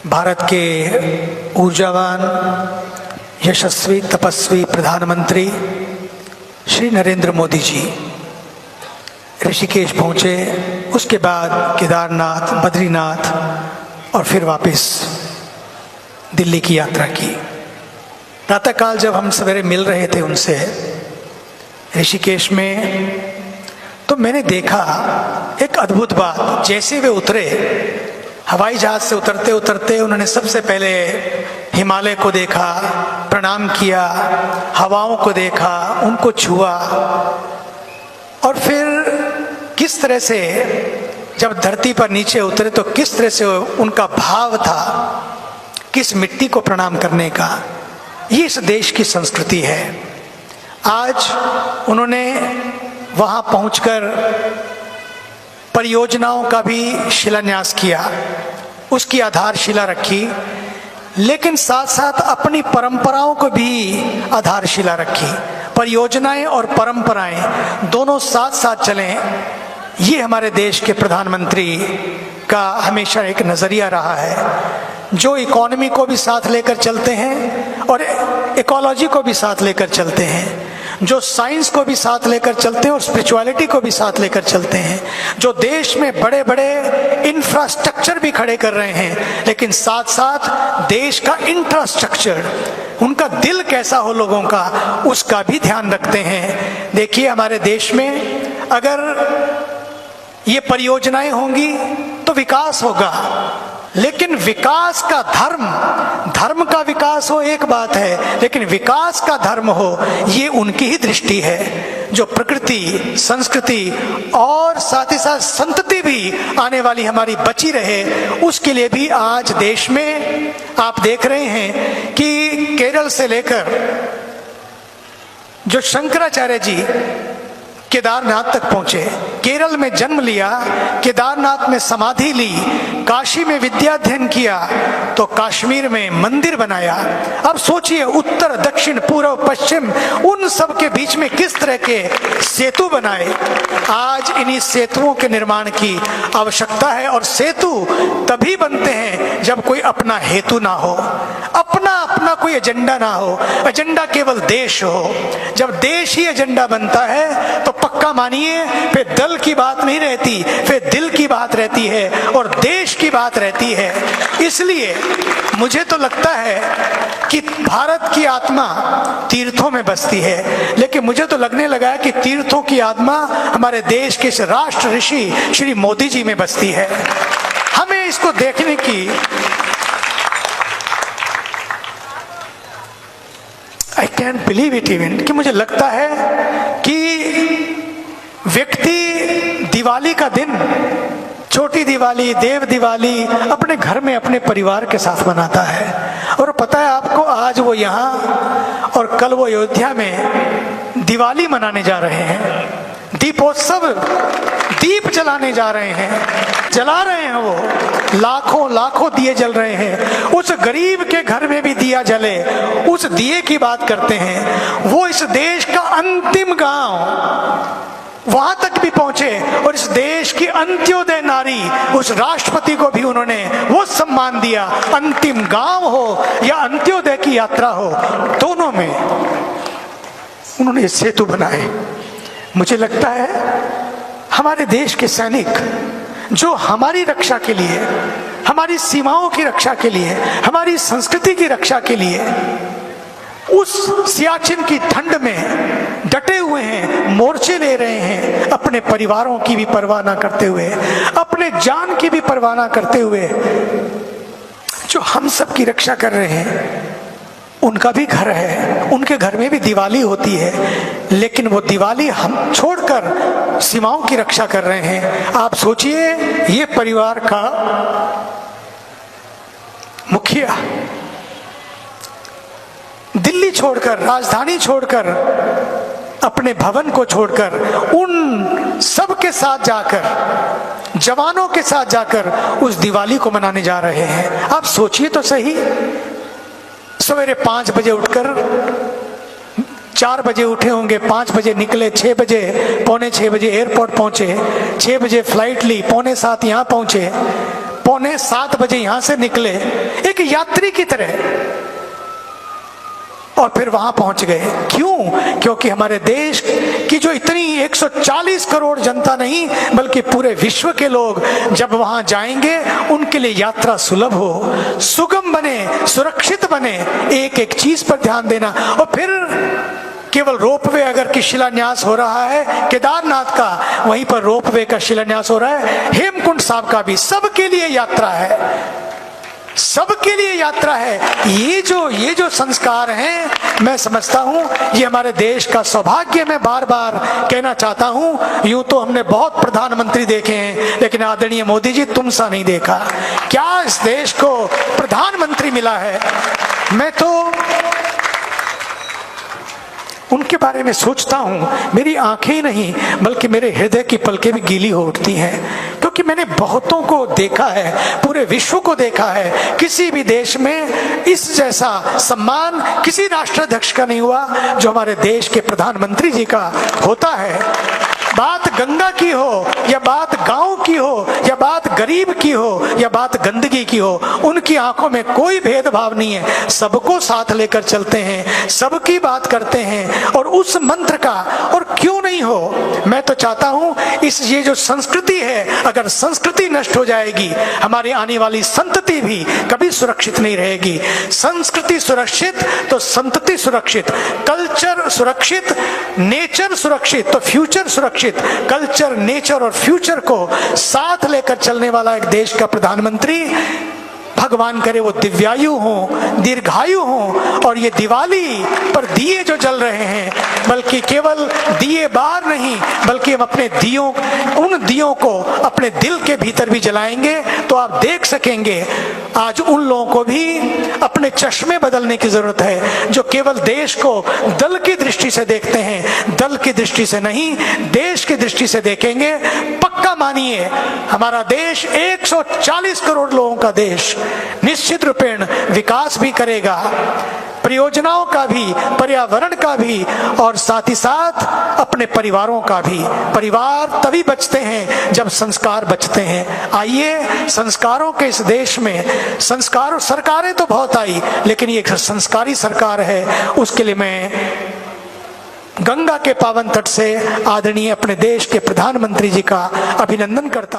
भारत के ऊर्जावान यशस्वी तपस्वी प्रधानमंत्री श्री नरेंद्र मोदी जी ऋषिकेश पहुँचे, उसके बाद केदारनाथ, बद्रीनाथ और फिर वापस दिल्ली की यात्रा की। प्रातःकाल जब हम सवेरे मिल रहे थे उनसे ऋषिकेश में, तो मैंने देखा एक अद्भुत बात। जैसे वे उतरे, हवाई जहाज से उतरते उतरते उन्होंने सबसे पहले हिमालय को देखा, प्रणाम किया, हवाओं को देखा, उनको छुआ, और फिर किस तरह से जब धरती पर नीचे उतरे तो किस तरह से उनका भाव था किस मिट्टी को प्रणाम करने का। ये इस देश की संस्कृति है। आज उन्होंने वहां पहुंचकर परियोजनाओं का भी शिलान्यास किया, उसकी आधारशिला रखी, लेकिन साथ साथ अपनी परंपराओं को भी आधारशिला रखी। परियोजनाएं और परंपराएं दोनों साथ साथ चलें, ये हमारे देश के प्रधानमंत्री का हमेशा एक नजरिया रहा है। जो इकोनॉमी को भी साथ लेकर चलते हैं और इकोलॉजी को भी साथ लेकर चलते हैं, जो साइंस को भी साथ लेकर चलते हैं और स्पिरिचुअलिटी को भी साथ लेकर चलते हैं, जो देश में बड़े बड़े इंफ्रास्ट्रक्चर भी खड़े कर रहे हैं, लेकिन साथ साथ देश का इंफ्रास्ट्रक्चर, उनका दिल कैसा हो लोगों का, उसका भी ध्यान रखते हैं। देखिए, हमारे देश में अगर ये परियोजनाएं होंगी तो विकास होगा, लेकिन विकास का धर्म का विकास हो एक बात है, लेकिन विकास का धर्म हो ये उनकी ही दृष्टि है। जो प्रकृति, संस्कृति और साथ ही साथ संतति भी आने वाली हमारी बची रहे, उसके लिए भी आज देश में आप देख रहे हैं कि केरल से लेकर जो शंकराचार्य जी केदारनाथ तक पहुंचे, केरल में जन्म लिया, केदारनाथ में समाधि ली, काशी में विद्याध्ययन किया, तो कश्मीर में मंदिर बनाया। अब सोचिए, उत्तर, दक्षिण, पूर्व, पश्चिम, उन सब के बीच में किस तरह के सेतु बनाए। आज इन्हीं सेतुओं के निर्माण की आवश्यकता है, और सेतु तभी बनते हैं जब कोई अपना हेतु ना हो, अपना कोई एजेंडा ना हो, एजेंडा केवल देश हो। जब देश ही एजेंडा बनता है तो पक्का मानिए फिर दल की बात नहीं रहती, फिर दिल की बात रहती है और देश की बात रहती है। इसलिए मुझे तो लगता है कि भारत की आत्मा तीर्थों में बसती है, लेकिन मुझे तो लगने लगा है कि तीर्थों की आत्मा हमारे देश के राष्ट्र ऋषि श्री मोदी जी में बसती है। हमें इसको देखने की I can't believe it even, कि मुझे लगता है कि व्यक्ति दिवाली का दिन, छोटी दिवाली, देव दिवाली अपने घर में अपने परिवार के साथ मनाता है। और पता है आपको, आज वो यहाँ और कल वो अयोध्या में दिवाली मनाने जा रहे हैं, दीपोत्सव, दीप जलाने जा रहे हैं, जला रहे हैं। वो लाखों दिए जल रहे हैं। उस गरीब के घर में भी दिया जले, उस दिए की बात करते हैं। वो इस देश का अंतिम गांव, वहां तक भी पहुंचे, और इस देश की अंत्योदय नारी, उस राष्ट्रपति को भी उन्होंने वो सम्मान दिया। अंतिम गांव हो या अंत्योदय की यात्रा हो, दोनों में उन्होंने सेतु बनाए। मुझे लगता है हमारे देश के सैनिक जो हमारी रक्षा के लिए, हमारी सीमाओं की रक्षा के लिए, हमारी संस्कृति की रक्षा के लिए उस सियाचिन की ठंड में डटे हुए हैं, मोर्चे ले रहे हैं, अपने परिवारों की भी परवाह ना करते हुए, अपने जान की भी परवाह ना करते हुए, जो हम सब की रक्षा कर रहे हैं। उनका भी घर है, उनके घर में भी दिवाली होती है, लेकिन वो दिवाली हम छोड़कर सीमाओं की रक्षा कर रहे हैं। आप सोचिए, ये परिवार का मुखिया दिल्ली छोड़कर, राजधानी छोड़कर, अपने भवन को छोड़कर, उन सब के साथ जाकर, जवानों के साथ जाकर उस दिवाली को मनाने जा रहे हैं। आप सोचिए तो सही, सवेरे 5 बजे उठकर, 4 बजे उठे होंगे, 5 बजे निकले, 6 बजे, पौने 6 बजे एयरपोर्ट पहुंचे, 6 बजे फ्लाइट ली, पौने 7 यहाँ पहुंचे, 6:45 बजे यहां से निकले एक यात्री की तरह और फिर वहां पहुंच गए। क्यों? क्योंकि हमारे देश की जो इतनी 140 करोड़ जनता नहीं बल्कि पूरे विश्व के लोग जब वहां जाएंगे उनके लिए यात्रा सुलभ हो, सुगम बने, सुरक्षित बने। एक एक चीज पर ध्यान देना। और फिर केवल रोपवे अगर की शिलान्यास हो रहा है केदारनाथ का, वहीं पर रोपवे का शिलान्यास हो रहा है, हेमकुंड साहब का भी, सबके लिए यात्रा है, सबके लिए यात्रा है। ये जो संस्कार हैं, मैं समझता हूं ये हमारे देश का सौभाग्य। मैं बार बार कहना चाहता हूं, यूं तो हमने बहुत प्रधानमंत्री देखे हैं लेकिन आदरणीय मोदी जी तुम सा नहीं देखा। क्या इस देश को प्रधानमंत्री मिला है। मैं तो उनके बारे में सोचता हूं, मेरी आंखें ही नहीं बल्कि मेरे हृदय की पलकें भी गीली हो उठती हैं, क्योंकि मैंने बहुतों को देखा है, पूरे विश्व को देखा है। किसी भी देश में इस जैसा सम्मान किसी राष्ट्राध्यक्ष का नहीं हुआ जो हमारे देश के प्रधानमंत्री जी का होता है। बात गंगा की हो या बात गांव की हो या बात गरीब की हो या बात गंदगी की हो, उनकी आंखों में कोई भेदभाव नहीं है। सबको साथ लेकर चलते हैं, सबकी बात करते हैं। और उस मंत्र का, और क्यों नहीं हो, मैं तो चाहता हूं ये जो संस्कृति है, अगर संस्कृति नष्ट हो जाएगी हमारी आने वाली संतति भी कभी सुरक्षित नहीं रहेगी। संस्कृति सुरक्षित तो संतति सुरक्षित, कल्चर सुरक्षित, नेचर सुरक्षित तो फ्यूचर सुरक्षित। कल्चर, नेचर और फ्यूचर को साथ लेकर चलने वाला एक देश का प्रधानमंत्री, भगवान करे वो दिव्यायु हो, दीर्घायु हो। और ये दिवाली पर दिए जो जल रहे हैं, बल्कि केवल दिए बाहर नहीं बल्कि हम अपने दियों, उन दियों को अपने दिल के भीतर भी जलाएंगे तो आप देख सकेंगे आज उन लोगों को भी अपने चश्मे बदलने की जरूरत है जो केवल देश को दल की दृष्टि से देखते हैं। दल की दृष्टि से नहीं, देश की दृष्टि से देखेंगे। पक्का मानिए, हमारा देश 140 करोड़ लोगों का देश निश्चित रूपेण विकास भी करेगा, परियोजनाओं का भी, पर्यावरण का भी और साथ ही साथ अपने परिवारों का भी। परिवार तभी बचते हैं जब संस्कार बचते हैं। आइए, संस्कारों के इस देश में संस्कार, सरकारें तो बहुत आई लेकिन ये संस्कारी सरकार है। उसके लिए मैं गंगा के पावन तट से आदरणीय अपने देश के प्रधानमंत्री जी का अभिनंदन करता